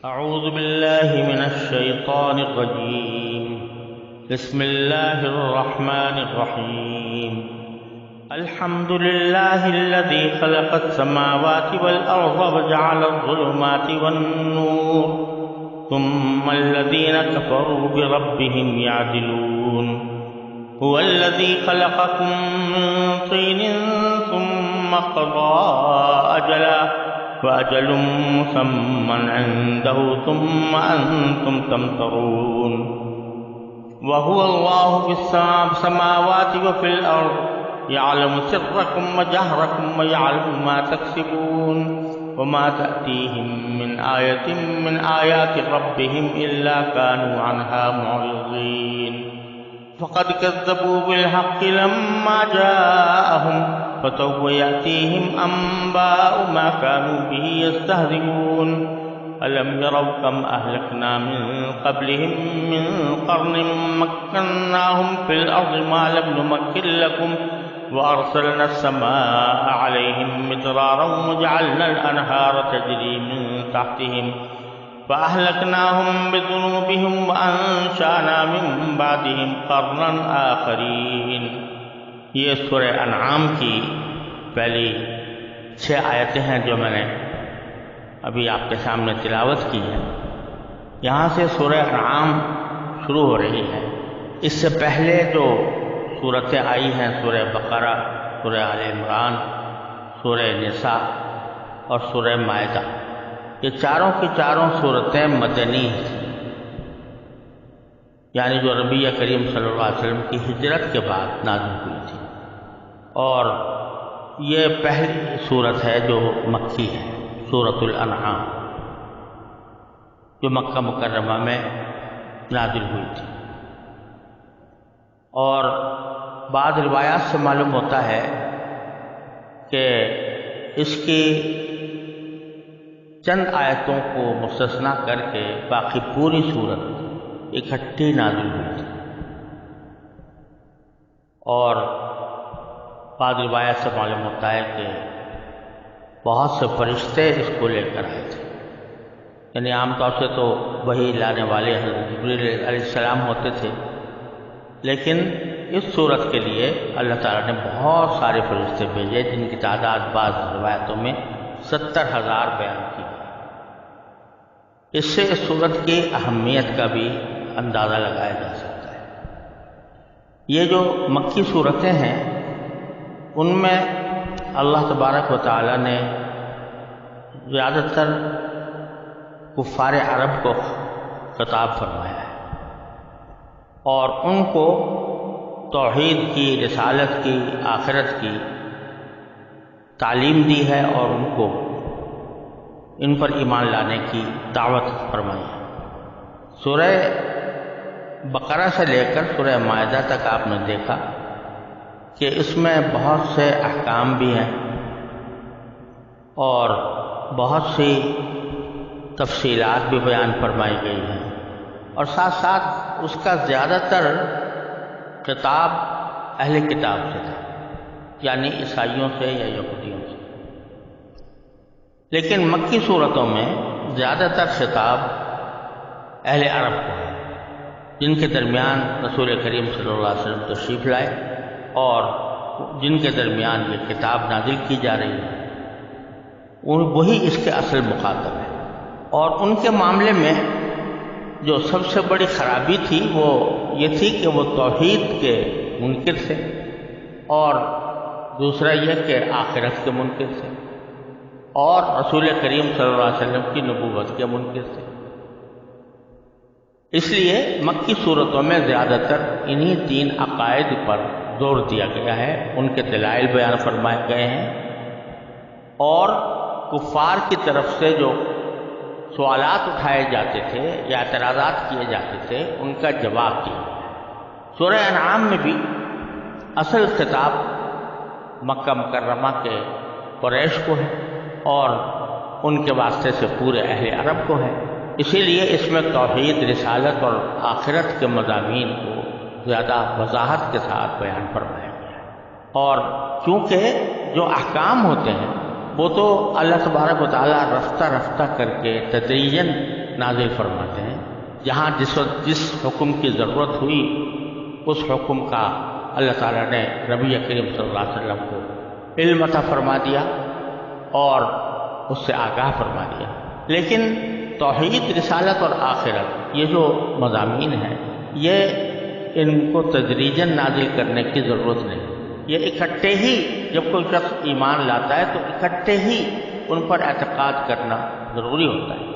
أعوذ بالله من الشيطان الرجيم. بسم الله الرحمن الرحيم. الحمد لله الذي خلق السماوات والأرض وجعل الظلمات والنور ثم الذين كفروا بربهم يعدلون. هو الذي خلقكم من طين ثم قضى أجلا وأجل مسمى عنده ثم أنتم تمترون. وهو الله في السماوات وفي الأرض يعلم سركم وجهركم ويعلم ما تكسبون. وما تأتيهم من آية من آيات ربهم إلا كانوا عنها معرضين. فقد كذبوا بالحق لما جاءهم فسوف يأتيهم أنباء ما كانوا به يستهزئون. ألم يروا كم أهلكنا من قبلهم من قرن مكناهم في الأرض ما لم نمكن لكم وأرسلنا السماء عليهم مدرارا وجعلنا الأنهار تجري من تحتهم فأهلكناهم بذنوبهم وأنشأنا من بعدهم قرنا آخرين. یہ سورہ انعام کی پہلی 6 آیتیں ہیں جو میں نے ابھی آپ کے سامنے تلاوت کی ہے. یہاں سے سورہ انعام شروع ہو رہی ہے. اس سے پہلے جو صورتیں آئی ہیں سورہ بقرہ، سورہ آل عمران، سورہ نساء اور سورہ مائدہ، یہ چاروں کی چاروں صورتیں مدنی تھیں، یعنی جو نبی کریم صلی اللہ علیہ وسلم کی ہجرت کے بعد نازل ہوئی تھی. اور یہ پہلی صورت ہے جو مکی ہے، سورۃ الانعام، جو مکہ مکرمہ میں نازل ہوئی تھی. اور بعض روایات سے معلوم ہوتا ہے کہ اس کی چند آیتوں کو مستثنا کر کے باقی پوری صورت اکٹھی نازل ہوئی تھی. اور بعض روایت سے معلوم ہوتا ہے کہ بہت سے فرشتے اس کو لے کر آئے تھے. یعنی عام طور سے تو وحی لانے والے حضرت جبریل علیہ السلام ہوتے تھے، لیکن اس صورت کے لیے اللہ تعالیٰ نے بہت سارے فرشتے بھیجے، جن کی تعداد بعض روایتوں میں 70,000 بیان کی. اس سے اس صورت کی اہمیت کا بھی اندازہ لگایا جا سکتا ہے. یہ جو مکی صورتیں ہیں ان میں اللہ تبارک و تعالیٰ نے زیادہ تر کفار عرب کو خطاب فرمایا ہے اور ان کو توحید کی، رسالت کی، آخرت کی تعلیم دی ہے اور ان کو ان پر ایمان لانے کی دعوت فرمائی ہے. سورہ بقرہ سے لے کر سورہ مائدہ تک آپ نے دیکھا کہ اس میں بہت سے احکام بھی ہیں اور بہت سی تفصیلات بھی بیان فرمائی گئی ہیں، اور ساتھ ساتھ اس کا زیادہ تر خطاب اہل کتاب سے تھا، یعنی عیسائیوں سے یا یہودیوں سے. لیکن مکی صورتوں میں زیادہ تر خطاب اہل عرب کو ہے، جن کے درمیان رسول کریم صلی اللہ علیہ وسلم تشریف لائے اور جن کے درمیان یہ کتاب نازل کی جا رہی ہے. وہی اس کے اصل مخاطب ہے. اور ان کے معاملے میں جو سب سے بڑی خرابی تھی وہ یہ تھی کہ وہ توحید کے منکر تھے، اور دوسرا یہ کہ آخرت کے منکر تھے، اور رسول کریم صلی اللہ علیہ وسلم کی نبوت کے منکر تھے. اس لیے مکی صورتوں میں زیادہ تر انہی 3 عقائد پر زور دیا گیا ہے، ان کے دلائل بیان فرمائے گئے ہیں، اور کفار کی طرف سے جو سوالات اٹھائے جاتے تھے یا اعتراضات کیے جاتے تھے ان کا جواب دیا. سورہ انعام میں بھی اصل خطاب مکہ مکرمہ کے قریش کو ہے اور ان کے واسطے سے پورے اہل عرب کو ہے. اسی لیے اس میں توحید، رسالت اور آخرت کے مضامین کو زیادہ وضاحت کے ساتھ بیان فرمایا گیا ہے. اور چونکہ جو احکام ہوتے ہیں وہ تو اللہ تبارک و تعالیٰ رفتہ رفتہ کر کے تدریجاً نازل فرماتے ہیں، جہاں جس وقت جس حکم کی ضرورت ہوئی اس حکم کا اللہ تعالیٰ نے نبی کریم صلی اللہ علیہ وسلم کو علم عطا فرما دیا اور اس سے آگاہ فرما دیا۔ لیکن توحید، رسالت اور آخرت، یہ جو مضامین ہیں، یہ ان کو تدریجاً نازل کرنے کی ضرورت نہیں، یہ اکٹھے ہی جب کوئی شخص ایمان لاتا ہے تو اکٹھے ہی ان پر اعتقاد کرنا ضروری ہوتا ہے۔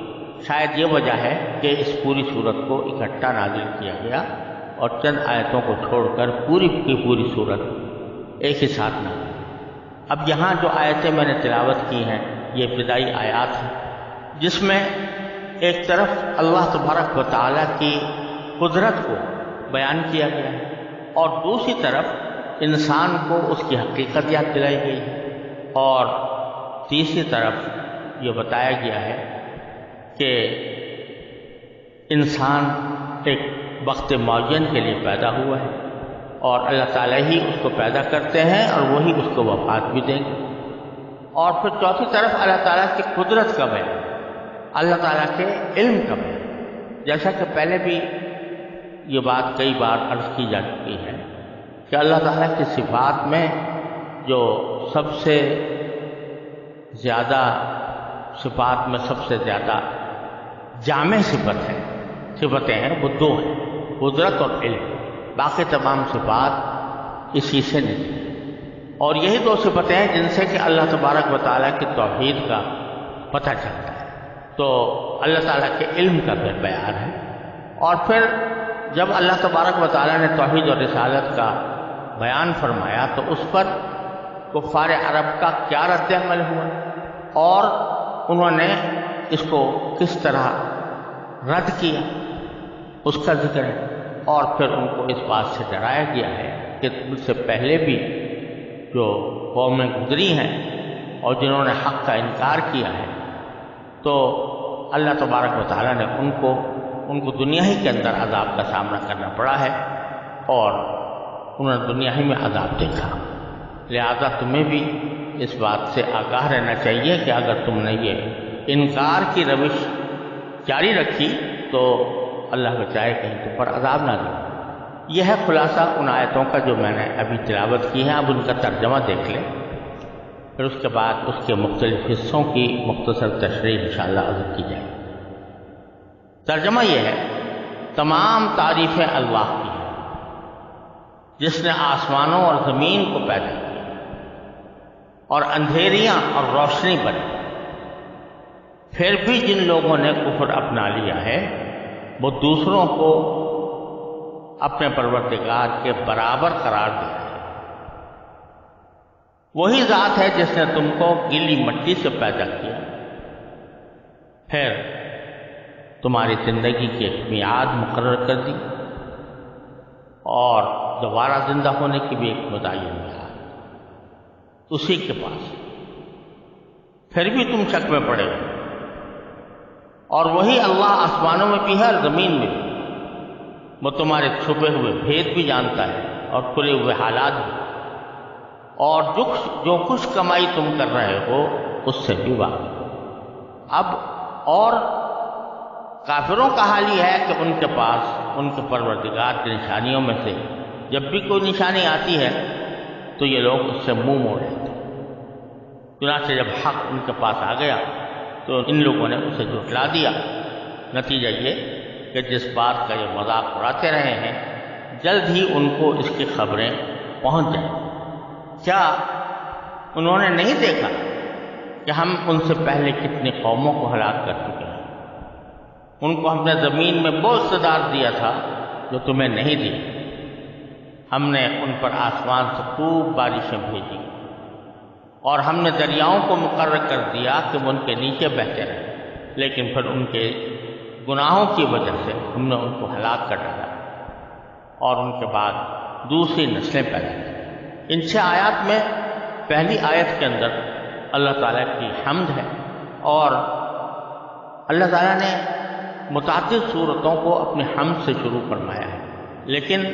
شاید یہ وجہ ہے کہ اس پوری صورت کو اکٹھا نازل کیا گیا اور چند آیتوں کو چھوڑ کر پوری کی پوری صورت ایک ہی ساتھ نازل۔ اب یہاں جو آیتیں میں نے تلاوت کی ہیں یہ ابتدائی آیات ہیں، جس میں ایک طرف اللہ تبارک و تعالیٰ کی قدرت کو بیان کیا گیا ہے اور دوسری طرف انسان کو اس کی حقیقت یاد دلائی گئی ہے، اور تیسری طرف یہ بتایا گیا ہے کہ انسان ایک وقت معین کے لیے پیدا ہوا ہے اور اللہ تعالیٰ ہی اس کو پیدا کرتے ہیں اور وہی اس کو وفات بھی دیں گے۔ اور پھر چوتھی طرف اللہ تعالیٰ کی قدرت کا بیان، اللہ تعالیٰ کے علم کا بیان، جیسا کہ پہلے بھی یہ بات کئی بار عرض کی جا چکی ہے کہ اللہ تعالیٰ کی صفات میں جو سب سے زیادہ صفات میں سب سے زیادہ جامع صفتیں ہیں وہ دو ہیں، قدرت اور علم۔ باقی تمام صفات اسی سے نکلی، اور یہی دو صفتیں ہیں جن سے کہ اللہ تبارک و تعالیٰ کی توحید کا پتہ چلتا ہے۔ تو اللہ تعالیٰ کے علم کا پھر بیان ہے، اور پھر جب اللہ تبارک و تعالیٰ نے توحید اور رسالت کا بیان فرمایا تو اس پر کفار عرب کا کیا رد عمل ہوا اور انہوں نے اس کو کس طرح رد کیا اس کا ذکر ہے، اور پھر ان کو اس بات سے ڈرایا گیا ہے کہ تم سے پہلے بھی جو قومیں گزری ہیں اور جنہوں نے حق کا انکار کیا ہے تو اللہ تبارک و تعالیٰ نے ان کو دنیا ہی کے اندر عذاب کا سامنا کرنا پڑا ہے اور انہوں نے دنیا ہی میں عذاب دیکھا۔ لہذا تمہیں بھی اس بات سے آگاہ رہنا چاہیے کہ اگر تم نے یہ انکار کی روش جاری رکھی تو اللہ بچائے کہیں تم پر عذاب نہ دے۔ یہ ہے خلاصہ ان آیتوں کا جو میں نے ابھی تلاوت کی ہے۔ اب ان کا ترجمہ دیکھ لیں، پھر اس کے بعد اس کے مختلف حصوں کی مختصر تشریح انشاءاللہ عرض کی جائے۔ ترجمہ یہ ہے، تمام تعریفیں اللہ کی ہیں جس نے آسمانوں اور زمین کو پیدا کیا اور اندھیریاں اور روشنی بنی، پھر بھی جن لوگوں نے کفر اپنا لیا ہے وہ دوسروں کو اپنے پروردگار کے برابر قرار دے رہے ہیں۔ وہی ذات ہے جس نے تم کو گیلی مٹی سے پیدا کیا، پھر تمہاری زندگی کی ایک میعاد مقرر کر دی اور دوبارہ زندہ ہونے کی بھی ایک متعین میعاد اسی کے پاس، پھر بھی تم شک میں پڑے ہو۔ اور وہی اللہ آسمانوں میں بھی ہے اور زمین میں بھی، وہ تمہارے چھپے ہوئے بھید بھی جانتا ہے اور کھلے ہوئے حالات بھی، اور جو کچھ کمائی تم کر رہے ہو اس سے بھی واقف۔ اب اور کافروں کا حال یہ ہے کہ ان کے پاس ان کے پروردگار کی نشانیوں میں سے جب بھی کوئی نشانی آتی ہے تو یہ لوگ اس سے منہ موڑ لیتے ہیں۔ چنانچہ جب حق ان کے پاس آ گیا تو ان لوگوں نے اسے جھٹلا دیا۔ نتیجہ یہ کہ جس بات کا یہ مذاق اڑاتے رہے ہیں جلد ہی ان کو اس کی خبریں پہنچ جائیں۔ کیا انہوں نے نہیں دیکھا کہ ہم ان سے پہلے کتنی قوموں کو ہلاک کر چکے ہیں؟ ان کو ہم نے زمین میں وہ اقتدار دیا تھا جو تمہیں نہیں دی۔ ہم نے ان پر آسمان سے خوب بارشیں بھیجی اور ہم نے دریاؤں کو مقرر کر دیا کہ وہ ان کے نیچے بہتے رہیں، لیکن پھر ان کے گناہوں کی وجہ سے ہم نے ان کو ہلاک کر ڈالا اور ان کے بعد دوسری نسلیں پیدا کی۔ ان 6 آیات میں پہلی آیت کے اندر اللہ تعالیٰ کی حمد ہے، اور اللہ تعالیٰ نے متعدد صورتوں کو اپنے حمد سے شروع فرمایا ہے، لیکن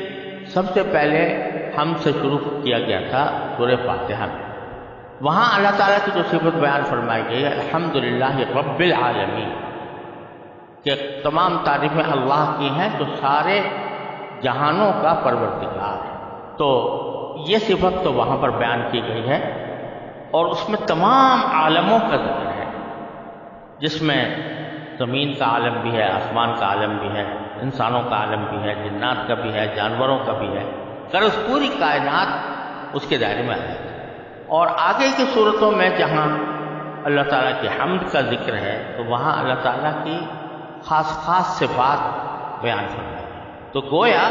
سب سے پہلے حمد سے شروع کیا گیا تھا سورہ فاتحہ میں۔ وہاں اللہ تعالیٰ کی جو صفت بیان فرمائی گئی ہے، الحمدللہ رب العالمین، کہ تمام تعریفیں اللہ کی ہیں جو سارے جہانوں کا پروردگار ہے۔ تو یہ صفت تو وہاں پر بیان کی گئی ہے، اور اس میں تمام عالموں کا ذکر ہے، جس میں زمین کا عالم بھی ہے، آسمان کا عالم بھی ہے، انسانوں کا عالم بھی ہے، جنات کا بھی ہے، جانوروں کا بھی ہے، غرض پوری کائنات اس کے دائرے میں آ جاتی ہے۔ اور آگے کی صورتوں میں جہاں اللہ تعالیٰ کی حمد کا ذکر ہے تو وہاں اللہ تعالیٰ کی خاص خاص صفات بیان فرمائی۔ تو گویا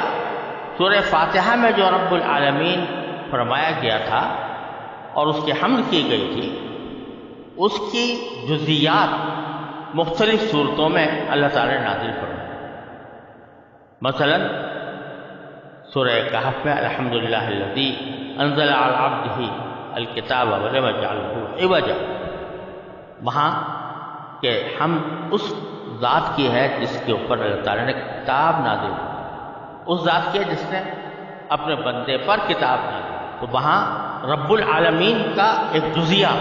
سورہ فاتحہ میں جو رب العالمین فرمایا گیا تھا اور اس کی حمد کی گئی تھی، اس کی جزیات مختلف صورتوں میں اللہ تعالیٰ نے نازل فرمائی۔ مثلا سورہ کہف میں الحمدللہ الذی انزل علی عبدہ الکتاب ولم یجعلہ عوجا، وہاں کہ ہم اس ذات کی ہے جس کے اوپر اللہ تعالیٰ نے کتاب نازل کی، اس ذات کی ہے جس نے اپنے بندے پر کتاب نازل کی۔ تو وہاں رب العالمین کا ایک جزیہ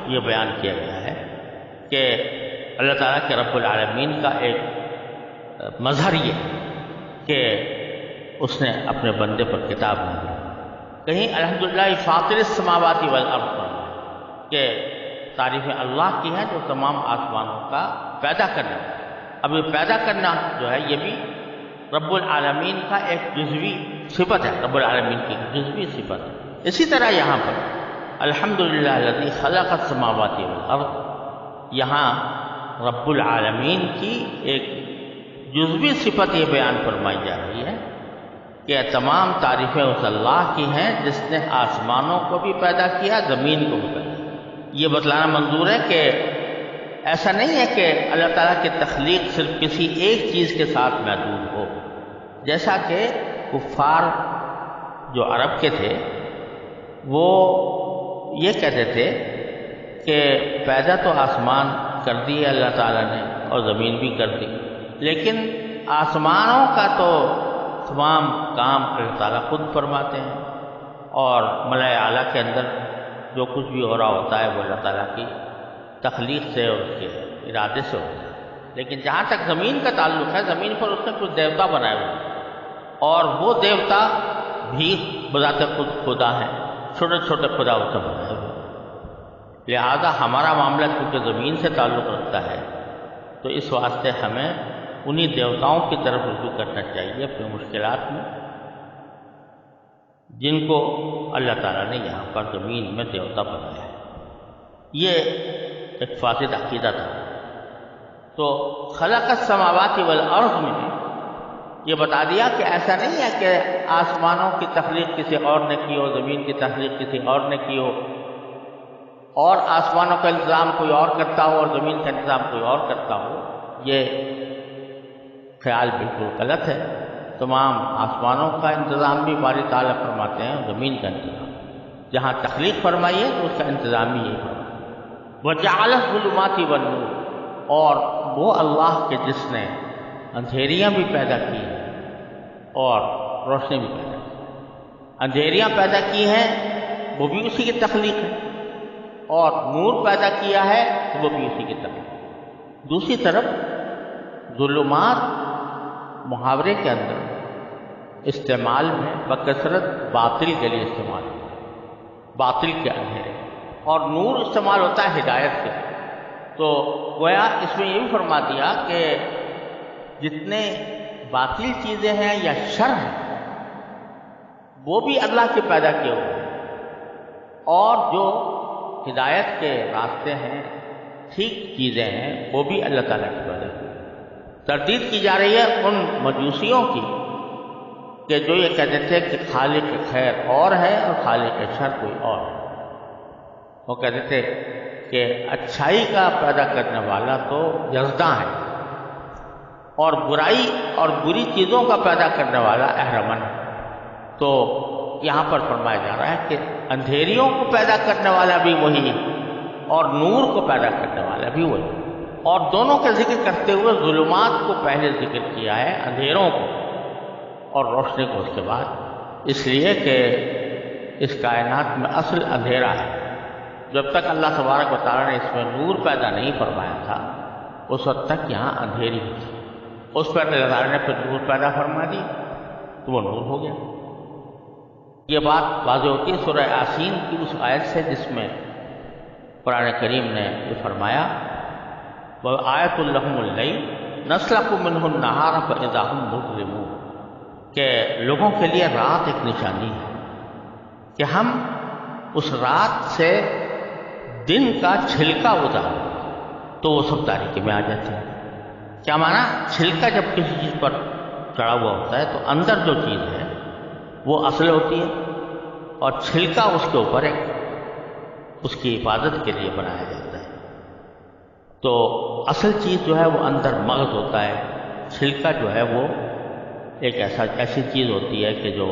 یہ بیان کیا گیا ہے کہ اللہ تعالیٰ کے رب العالمین کا ایک مظہر یہ کہ اس نے اپنے بندے پر کتاب نازل کی۔ کہیں الحمدللہ فاطر السماوات والارض کہ تعریفیں اللہ کی ہیں جو تمام آسمانوں کا پیدا کرنا۔ اب یہ پیدا کرنا جو ہے یہ بھی رب العالمین کا ایک جزوی صفت ہے، رب العالمین کی جزوی صفت ہے۔ اسی طرح یہاں پر الحمدللہ الذی خلق السماوات والارض، یہاں رب العالمین کی ایک جزوی صفت یہ بیان فرمائی جا رہی ہے کہ تمام تعریفیں اس اللہ کی ہیں جس نے آسمانوں کو بھی پیدا کیا، زمین کو بھی پیدا کیا۔ یہ بتلانا منظور ہے کہ ایسا نہیں ہے کہ اللہ تعالیٰ کی تخلیق صرف کسی ایک چیز کے ساتھ محدود ہو، جیسا کہ کفار جو عرب کے تھے وہ یہ کہتے تھے کہ پیدا تو آسمان کر دی ہے اللہ تعالیٰ نے اور زمین بھی کر دی، لیکن آسمانوں کا تو تمام کام اللہ تعالیٰ خود فرماتے ہیں، اور ملائے اعلیٰ کے اندر جو کچھ بھی ہو رہا ہوتا ہے وہ اللہ تعالیٰ کی تخلیق سے اور اس کے ارادے سے ہوتا ہے۔ لیکن جہاں تک زمین کا تعلق ہے، زمین پر اس نے کچھ دیوتا بنائے ہوئے ہیں، اور وہ دیوتا بھی بذات خود خدا ہیں، چھوٹے چھوٹے خدا اسے بنائے ہوئے ہیں۔ لہذا ہمارا معاملہ کیونکہ زمین سے تعلق رکھتا ہے تو اس واسطے ہمیں انہی دیوتاؤں کی طرف رجوع کرنا چاہیے اپنی مشکلات میں، جن کو اللہ تعالیٰ نے یہاں پر زمین میں دیوتا بنایا ہے۔ یہ ایک فاسد عقیدہ تھا۔ تو خلق السماوات والارض میں یہ بتا دیا کہ ایسا نہیں ہے کہ آسمانوں کی تخلیق کسی اور نے کی ہو، زمین کی تخلیق کسی اور نے کی ہو، اور آسمانوں کا انتظام کوئی اور کرتا ہو اور زمین کا انتظام کوئی اور کرتا ہو۔ یہ خیال بالکل غلط ہے۔ تمام آسمانوں کا انتظام بھی باری تعالیٰ فرماتے ہیں، زمین کا انتظام جہاں تخلیق فرمائی ہے تو اس کا انتظام بھی یہی فرمایا۔ وَجَعَلَ الظُّلُمَاتِ وَالنُّورَ، اور وہ اللہ کے جس نے اندھیریاں بھی پیدا کی اور روشنی بھی پیدا کی۔ اندھیریاں پیدا کی ہیں وہ بھی اسی کی تخلیق ہے، اور نور پیدا کیا ہے تو وہ بھی اسی کی تخلیق ہے۔ دوسری طرف ظلمات محاورے کے اندر استعمال میں بکثرت باطل کے لیے استعمال ہوتا ہے، باطل کے اندھیرے، اور نور استعمال ہوتا ہے ہدایت سے۔ تو گویا اس میں یہ بھی فرما دیا کہ جتنے باطل چیزیں ہیں یا شر ہیں وہ بھی اللہ کے پیدا کیے ہوئے ہیں، اور جو ہدایت کے راستے ہیں، ٹھیک چیزیں ہیں، وہ بھی اللہ تعالیٰ کے پیدا کی۔ تردید کی جا رہی ہے ان مجوسیوں کی کہ جو یہ کہتے تھے کہ خالق خیر اور ہے اور خالق شر کوئی اور ہے۔ وہ کہتے تھے کہ اچھائی کا پیدا کرنے والا تو یزداں ہے، اور برائی اور بری چیزوں کا پیدا کرنے والا اہرمن ہے۔ تو یہاں پر فرمایا جا رہا ہے کہ اندھیریوں کو پیدا کرنے والا بھی وہی اور نور کو پیدا کرنے والا بھی وہی، اور دونوں کا ذکر کرتے ہوئے ظلمات کو پہلے ذکر کیا ہے، اندھیروں کو، اور روشنی کو اس کے بعد، اس لیے کہ اس کائنات میں اصل اندھیرا ہے۔ جب تک اللہ تبارک و تعالیٰ نے اس میں نور پیدا نہیں فرمایا تھا اس وقت تک یہاں اندھیری تھی۔ اس پر اللہ تعالیٰ نے پھر نور پیدا فرما دی تو وہ نور ہو گیا۔ یہ بات واضح ہوتی ہے سورہ یاسین کی اس آیت سے جس میں قرآن کریم نے یہ فرمایا وَآیَةٌ لَهُمُ اللَّیْلُ نَسْلَخُ مِنْهُ النَّهَارَ فَإِذَا هُمْ مُظْلِمُونَ، کہ لوگوں کے لیے رات ایک نشانی ہے کہ ہم اس رات سے دن کا چھلکا اتار تو وہ سب تاریکی میں آ جاتے ہیں۔ کیا مانا؟ چھلکا جب کسی چیز پر چڑھا ہوا ہوتا ہے تو اندر جو چیز ہے وہ اصل ہوتی ہے اور چھلکا اس کے اوپر ایک اس کی حفاظت کے لیے بنایا جاتا ہے۔ تو اصل چیز جو ہے وہ اندر مغز ہوتا ہے، چھلکا جو ہے وہ ایک ایسی چیز ہوتی ہے کہ جو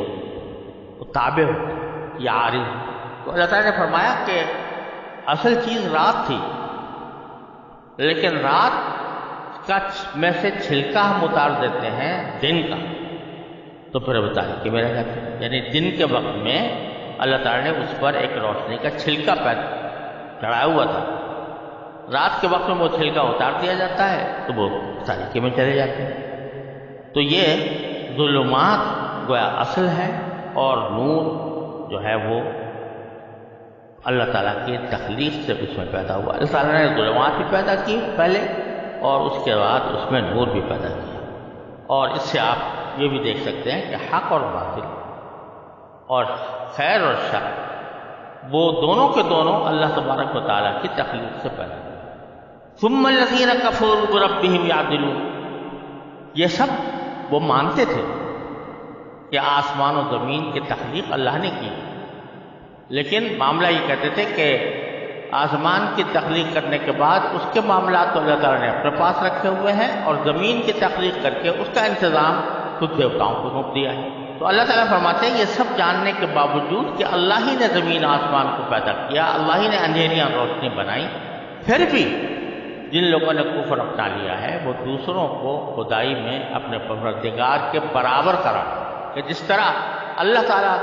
تابع ہوتی ہے یا عارض۔ تو اللہ تعالیٰ نے فرمایا کہ اصل چیز رات تھی، لیکن رات کا میں سے چھلکا ہم اتار دیتے ہیں دن کا تو پھر وہ تاریکی میں رہ جاتے ہیں۔ یعنی دن کے وقت میں اللہ تعالیٰ نے اس پر ایک روشنی کا چھلکا چڑھایا ہوا تھا، رات کے وقت میں وہ چھلکا اتار دیا جاتا ہے تو وہ تاریکی میں چلے جاتے ہیں۔ تو یہ ظلمات گویا اصل ہے اور نور جو ہے وہ اللہ تعالیٰ کی تخلیق سے اس میں پیدا ہوا۔ اللہ تعالیٰ نے ظلمات بھی پیدا کی پہلے اور اس کے بعد اس میں نور بھی پیدا کیا، اور اس سے آپ یہ بھی دیکھ سکتے ہیں کہ حق اور باطل اور خیر اور شر وہ دونوں کے دونوں اللہ تبارک و تعالیٰ کی تخلیق سے پیدا ہوئے۔ ثم الذین کفروا بربہم یعدلون، یہ سب وہ مانتے تھے کہ آسمان و زمین کی تخلیق اللہ نے کی، لیکن معاملہ یہ کہتے تھے کہ آسمان کی تخلیق کرنے کے بعد اس کے معاملات تو اللہ تعالیٰ نے اپنے پاس رکھے ہوئے ہیں اور زمین کی تخلیق کر کے اس کا انتظام خود دیوتاؤں کو سونپ دیا ہے۔ تو اللہ تعالیٰ فرماتے ہیں یہ سب جاننے کے باوجود کہ اللہ ہی نے زمین آسمان کو پیدا کیا، اللہ ہی نے اندھیریاں روشنی بنائی، پھر بھی جن لوگوں نے کفر اپنا لیا ہے وہ دوسروں کو خدائی میں اپنے پروردگار کے برابر قرار کہ جس طرح اللہ تعالیٰ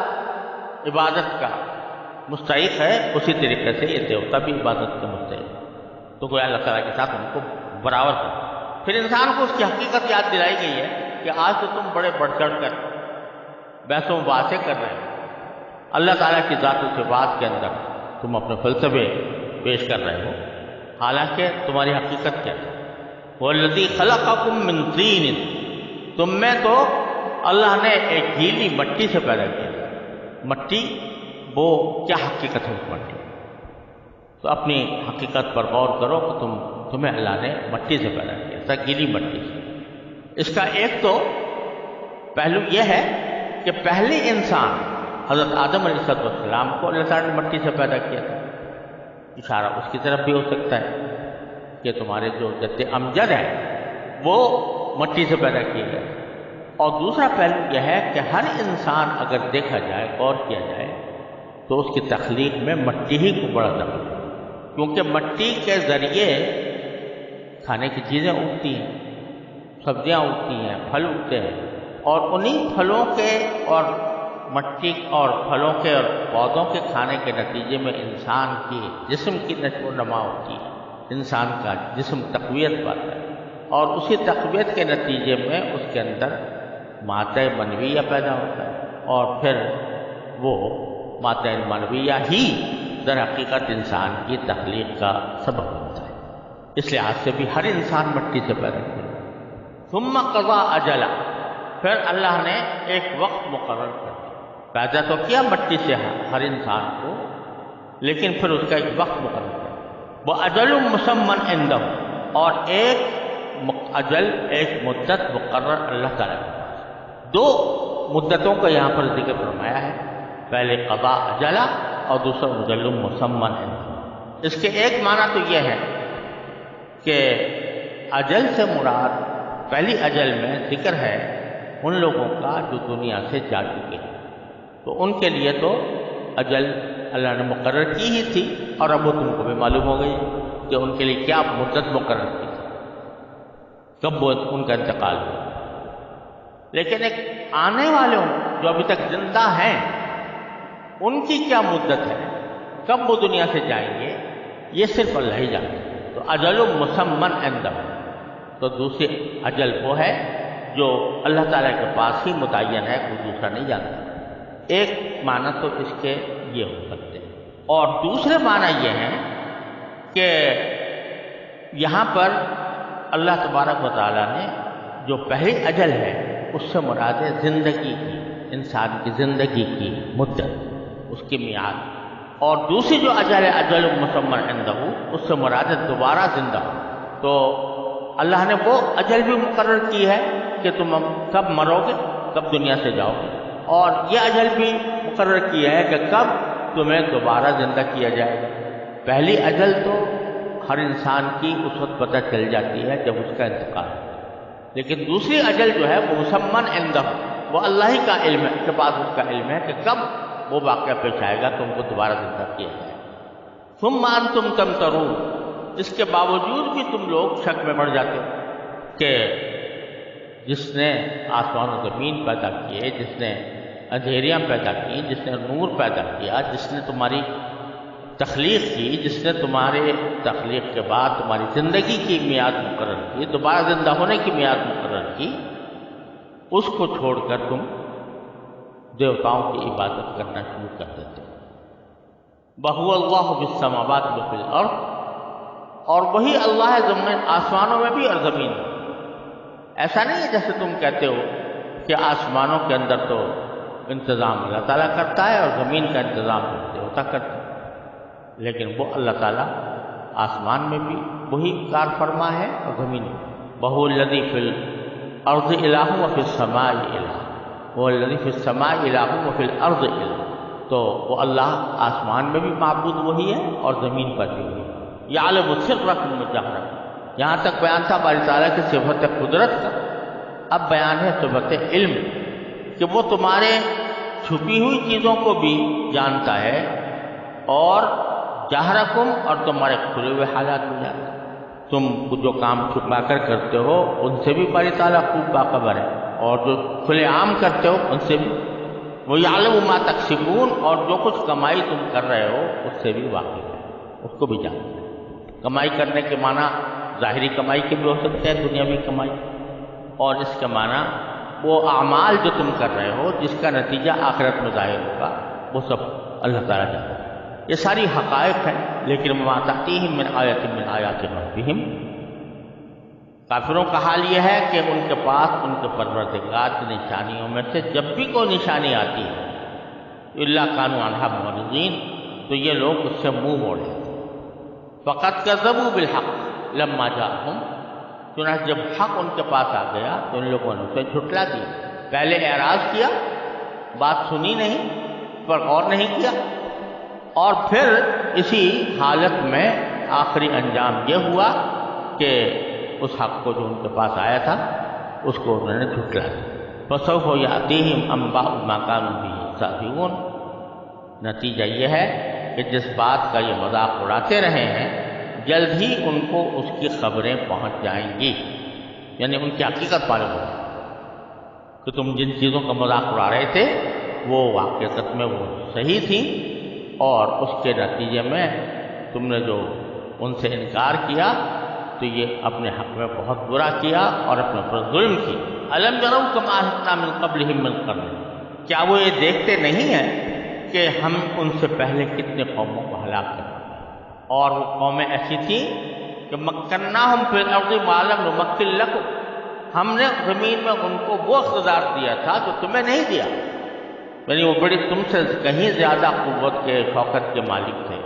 عبادت کا مستحق ہے اسی طریقے سے یہ دیوتا بھی عبادت کے مستحق ہے، تو کوئی اللہ تعالیٰ کے ساتھ ان کو برابر کر۔ پھر انسان کو اس کی حقیقت یاد دلائی گئی ہے کہ آج تو تم بڑے بڑھ چڑھ کر بحث و مباحثے کر رہے ہیں، اللہ تعالیٰ کی ذات و صفات کے اندر تم اپنے فلسفے پیش کر رہے ہو، حالانکہ تمہاری حقیقت کیا ہے؟ وَالَّذِي خَلَقَكُم مِّن طِينٍ، تم میں تو اللہ نے ایک گیلی مٹی سے پیدا کیا۔ مٹی وہ کیا حقیقت ہے اس مٹی؟ تو اپنی حقیقت پر غور کرو کہ تمہیں اللہ نے مٹی سے پیدا کیا تھا، گیلی مٹی سے۔ اس کا ایک تو پہلو یہ ہے کہ پہلے انسان حضرت آدم علیہ السلام کو اللہ تعالیٰ نے مٹی سے پیدا کیا تھا، اشارہ اس کی طرف بھی ہو سکتا ہے کہ تمہارے جو جد امجد ہیں وہ مٹی سے پیدا کیے گئے۔ اور دوسرا پہلو یہ ہے کہ ہر انسان اگر دیکھا جائے، غور کیا جائے تو اس کی تخلیق میں مٹی ہی کو بڑا دخل ہے، کیونکہ مٹی کے ذریعے کھانے کی چیزیں اگتی ہیں، سبزیاں اگتی ہیں، پھل اگتے ہیں، اور انہی پھلوں کے اور مٹی اور پھلوں کے اور پودوں کے کھانے کے نتیجے میں انسان کی جسم کی نشو و نما ہوتی ہے، انسان کا جسم تقویت پاتا ہے، اور اسی تقویت کے نتیجے میں اس کے اندر مادہ منویہ پیدا ہوتا ہے، اور پھر وہ مادہ منویہ ہی در حقیقت انسان کی تخلیق کا سبب ہوتا ہے۔ اس لحاظ سے بھی ہر انسان مٹی سے پیدا کیا۔ ثم قضا اجلا، پھر اللہ نے ایک وقت مقرر کر دیا، پیدا تو کیا مٹی سے ہر انسان کو، لیکن پھر اس کا ایک وقت مقرر کر دیا۔ وَأَجَلٌ مُّسَمًّى عِندَهُ، اور ایک اجل، ایک مدت مقرر اللہ تعالیٰ کے پاس۔ دو مدتوں کا یہاں پر ذکر فرمایا ہے، پہلے قضا اجلا اور دوسرا اجل مسمى عندہ۔ اس کے ایک معنی تو یہ ہے کہ اجل سے مراد پہلی اجل میں ذکر ہے ان لوگوں کا جو دنیا سے جا چکے ہیں، تو ان کے لیے تو اجل اللہ نے مقرر کی ہی تھی، اور اب وہ تم کو بھی معلوم ہو گئی کہ ان کے لیے کیا مدت مقرر کی تھی، کب وہ ان کا انتقال ہوا۔ لیکن ایک آنے والوں جو ابھی تک زندہ ہیں ان کی کیا مدت ہے، کب وہ دنیا سے جائیں گے، یہ صرف اللہ ہی جانتا ہے۔ تو اجل مسمى عندہ، تو تو دوسری اجل وہ ہے جو اللہ تعالیٰ کے پاس ہی متعین ہے، کوئی دوسرا نہیں جانتا۔ ایک معنی تو اس کے یہ ہو سکتے ہیں، اور دوسرے معنی یہ ہیں کہ یہاں پر اللہ تبارک و تعالیٰ نے جو پہلی اجل ہے اس سے مراد ہے زندگی کی، انسان کی زندگی کی مدت، اس کی میعاد، اور دوسری جو اجل ہے اجل مسمى عنده، اس سے مراد ہے دوبارہ زندہ ہو۔ تو اللہ نے وہ اجل بھی مقرر کی ہے کہ تم کب مرو گے، کب دنیا سے جاؤ گے، اور یہ اجل بھی مقرر کی ہے کہ کب تمہیں دوبارہ زندہ کیا جائے گا۔ پہلی اجل تو ہر انسان کی اس وقت پتہ چل جاتی ہے جب اس کا انتقال ہے، لیکن دوسری اجل جو ہے وہ مسمى عنده، وہ اللہ ہی کا علم ہے، اس کے پاس اس کا علم ہے کہ کب وہ واقعہ پیش آئے گا، تم کو دوبارہ زندہ کیا جائے گا۔ ثم انتم تمترون، اس کے باوجود بھی تم لوگ شک میں پڑ جاتے ہو کہ جس نے آسمان و زمین پیدا کیے، جس نے اندھیریاں پیدا کی، جس نے نور پیدا کیا، جس نے تمہاری تخلیق کی، جس نے تمہارے تخلیق کے بعد تمہاری زندگی کی میعاد مقرر کی، دوبارہ زندہ ہونے کی میعاد مقرر کی، اس کو چھوڑ کر تم دیوتاؤں کی عبادت کرنا شروع کر دیتے ہو۔ بہو اللہ فی السماوات و فی الارض، اور وہی اللہ ہے زمین آسمانوں میں بھی اور زمین میں۔ ایسا نہیں ہے جیسے تم کہتے ہو کہ آسمانوں کے اندر تو انتظام اللہ تعالیٰ کرتا ہے اور زمین کا انتظام دیوتا کرتا ہے، لیکن وہ اللہ تعالیٰ آسمان میں بھی وہی کار فرما ہے اور زمین میں۔ بہو الذی فی الارض الہ و فی السماء الہ، وہ الذی فی السماء الہ و فی الارض الہ، تو وہ اللہ آسمان میں بھی معبود وہی ہے اور زمین پر بھی وہی ہے۔ یعلم سرکم و جہرکم، یہاں تک بیان تھا باری تعالیٰ کی صفت قدرت کا، اب بیان ہے صفت علم کہ وہ تمہارے چھپی ہوئی چیزوں کو بھی جانتا ہے، اور جہرکم، اور تمہارے کھلے ہوئے حالات بھی جانتا ہے۔ تم جو کام چھپا کر کرتے ہو ان سے بھی باری تعالیٰ خوب باخبر ہے، اور جو کھلے عام کرتے ہو ان سے بھی۔ وہ یعلم ما تکسبون، اور جو کچھ کمائی تم کر رہے ہو اس سے بھی واقف ہے، اس کو بھی جانتا ہے۔ کمائی کرنے کے معنی ظاہری کمائی کے بھی ہو سکتے ہیں، دنیاوی کمائی، اور اس کے معنی وہ اعمال جو تم کر رہے ہو جس کا نتیجہ آخرت میں ظاہر ہوگا، وہ سب اللہ تعالیٰ جانتا ہے۔ یہ ساری حقائق ہیں، لیکن وما تأتیہم من آیۃ من آیات ربہم، کافروں کا حال یہ ہے کہ ان کے پاس ان کے پروردگار کی نشانیوں میں سے جب بھی کوئی نشانی آتی ہے الا کانوا عنہا معرضین، تو یہ لوگ اس سے منہ موڑ لیتے ہیں۔ فقد کذبوا بالحق لما جاءہم، چنانچہ جب حق ان کے پاس آ گیا تو ان لوگوں نے اسے جھٹلا دیا۔ پہلے اعراض کیا، بات سنی نہیں، پر غور نہیں کیا، اور پھر اسی حالت میں آخری انجام یہ ہوا کہ اس حق کو جو ان کے پاس آیا تھا اس کو انہوں نے جھٹلا دیا۔ فسوف یأتیہم انباء ما کانوا بہ یستہزئون، نتیجہ یہ ہے کہ جس بات کا یہ مذاق اڑاتے رہے ہیں جلد ہی ان کو اس کی خبریں پہنچ جائیں گی، یعنی ان کی حقیقت معلوم ہو جائے کہ تم جن چیزوں کا مذاق اڑا رہے تھے وہ واقعات میں وہ صحیح تھیں، اور اس کے نتیجے میں تم نے جو ان سے انکار کیا تو یہ اپنے حق میں بہت برا کیا اور اپنے پر ظلم کیا۔ الم یروا کما اہلکنا من قبلہم من قرن، کیا وہ یہ دیکھتے نہیں ہیں کہ ہم ان سے پہلے کتنے قوموں کو ہلاک کر دیا، اور وہ قومیں ایسی تھیں کہ مکناہم فی الارض ما لم نمکن لکم، ہم نے زمین میں ان کو وہ اقتدار دیا تھا جو تمہیں نہیں دیا، یعنی وہ بڑی تم سے کہیں زیادہ قوت کے شوکت کے مالک تھے،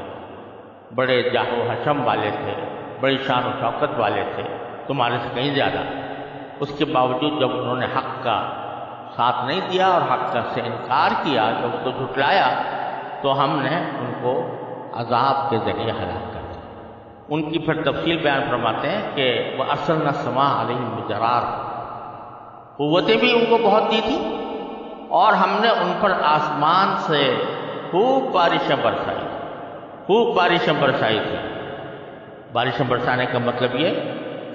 بڑے جاہ و حشم والے تھے، بڑی شان و شوکت والے تھے تمہارے سے کہیں زیادہ۔ اس کے باوجود جب انہوں نے حق کا ساتھ نہیں دیا اور حق کا سے انکار کیا، جب اس کو جھٹلایا، تو ہم نے ان کو عذاب کے ذریعے ہلاک کر دیا۔ ان کی پھر تفصیل بیان فرماتے ہیں کہ وہ ارسلنا السماء علیہم مدرار، قوتیں بھی ان کو بہت دی تھی، اور ہم نے ان پر آسمان سے خوب بارشیں برسائی تھی۔ بارشیں برسانے کا مطلب یہ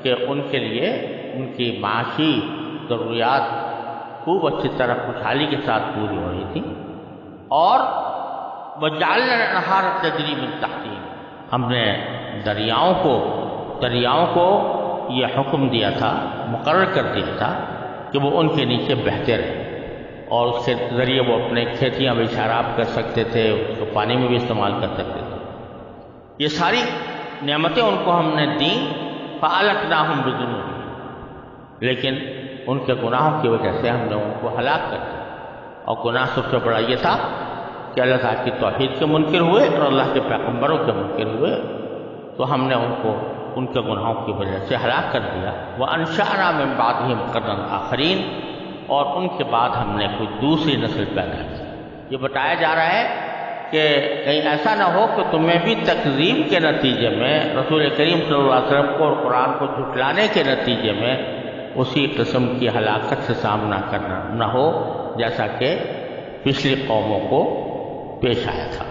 کہ ان کے لیے ان کی معاشی ضروریات خوب اچھی طرح خوشحالی کے ساتھ پوری ہو رہی تھی، اور وجعلنا الانہار تجری من تحتہم، ہم نے دریاؤں کو یہ حکم دیا تھا، مقرر کر دیا تھا کہ وہ ان کے نیچے بہتے رہیں، اور اس کے ذریعے وہ اپنے کھیتیاں بھی سیراب کر سکتے تھے، اس کو پانی میں بھی استعمال کر سکتے تھے۔ یہ ساری نعمتیں ان کو ہم نے دیں، فَأَلَقْنَاهُمْ بِذُنُوبِهِمْ، لیکن ان کے گناہوں کی وجہ سے ہم نے ان کو ہلاک کر دیا۔ اور گناہ سب سے بڑا یہ تھا کہ اللہ تعالیٰ کی توحید کے منکر ہوئے اور اللہ کے پیغمبروں کے منکر ہوئے، تو ہم نے ان کو ان کے گناہوں کی وجہ سے ہلاک کر دیا۔ وَأَنشَأْنَا مِن بَعْدِهِمْ قَرْنًا آخَرِينَ، اور ان کے بعد ہم نے کوئی دوسری نسل پیدا کی۔ یہ بتایا جا رہا ہے کہ کہیں ایسا نہ ہو کہ تمہیں بھی تکذیب کے نتیجے میں رسول کریم صلی اللہ علیہ وسلم کو اور قرآن کو جھٹلانے کے نتیجے میں اسی قسم کی ہلاکت سے سامنا کرنا نہ ہو جیسا کہ پچھلی قوموں کو پیش آیا تھا۔